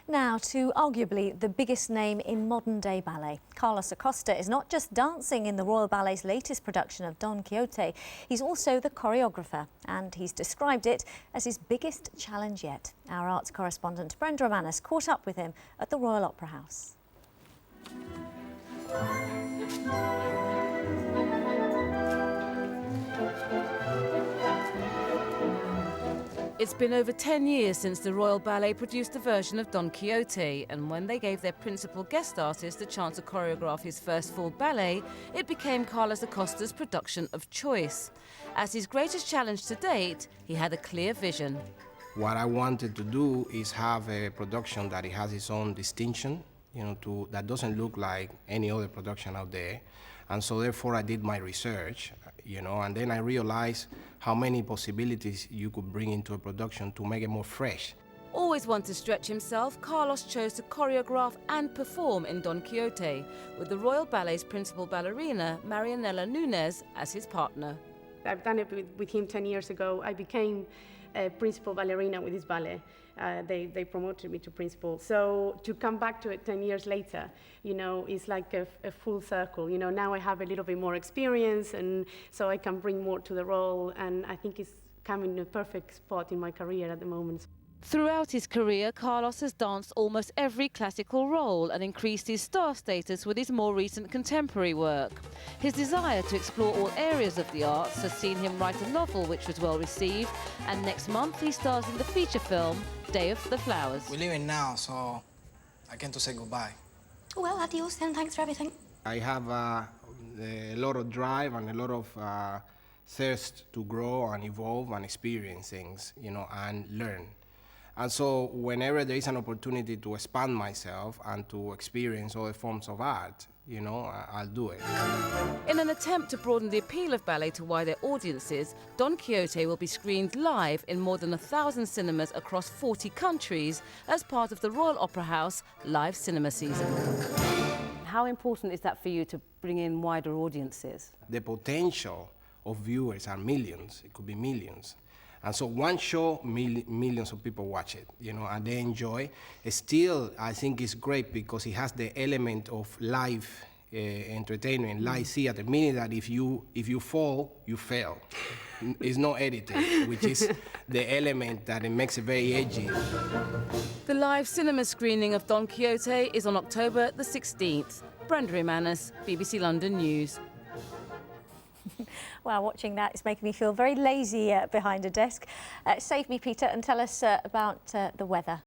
Now to arguably the biggest name in modern-day ballet. Carlos Acosta is not just dancing in the Royal Ballet's latest production of Don Quixote, he's also the choreographer, and he's described it as his biggest challenge yet. Our arts correspondent Brenda Romanis caught up with him at the Royal Opera House. It's been over 10 years since the Royal Ballet produced a version of Don Quixote, and when they gave their principal guest artist the chance to choreograph his first full ballet, it became Carlos Acosta's production of choice. As his greatest challenge to date, he had a clear vision. What I wanted to do is have a production that it has its own distinction, that doesn't look like any other production out there. And so therefore I did my research, and then I realized how many possibilities you could bring into a production to make it more fresh. Always want to stretch himself, Carlos chose to choreograph and perform in Don Quixote, with the Royal Ballet's principal ballerina, Marianela Nunes, as his partner. I've done it with him 10 years ago. I became a principal ballerina with his ballet. They promoted me to principal. So to come back to it 10 years later, is like a full circle. Now I have a little bit more experience, and so I can bring more to the role, and I think it's coming in a perfect spot in my career at the moment. Throughout his career, Carlos has danced almost every classical role and increased his star status with his more recent contemporary work. His desire to explore all areas of the arts has seen him write a novel which was well received, and next month he stars in the feature film Day of the Flowers. We're leaving now, so I came to say goodbye. Well, adios then, thanks for everything. I have a lot of drive and a lot of thirst to grow and evolve and experience things, and learn. And so whenever there is an opportunity to expand myself and to experience other forms of art, I'll do it. In an attempt to broaden the appeal of ballet to wider audiences, Don Quixote will be screened live in more than 1,000 cinemas across 40 countries as part of the Royal Opera House live cinema season. How important is that for you to bring in wider audiences? The potential of viewers are millions. It could be millions. And so one show, millions of people watch it, and they enjoy. Still, I think it's great because it has the element of live entertainment, live theater, meaning that if you fall, you fail. It's not edited, which is the element that it makes it very edgy. The live cinema screening of Don Quixote is on October the 16th. Brenda Romanis, BBC London News. Well, watching that is making me feel very lazy behind a desk. Save me, Peter, and tell us about the weather.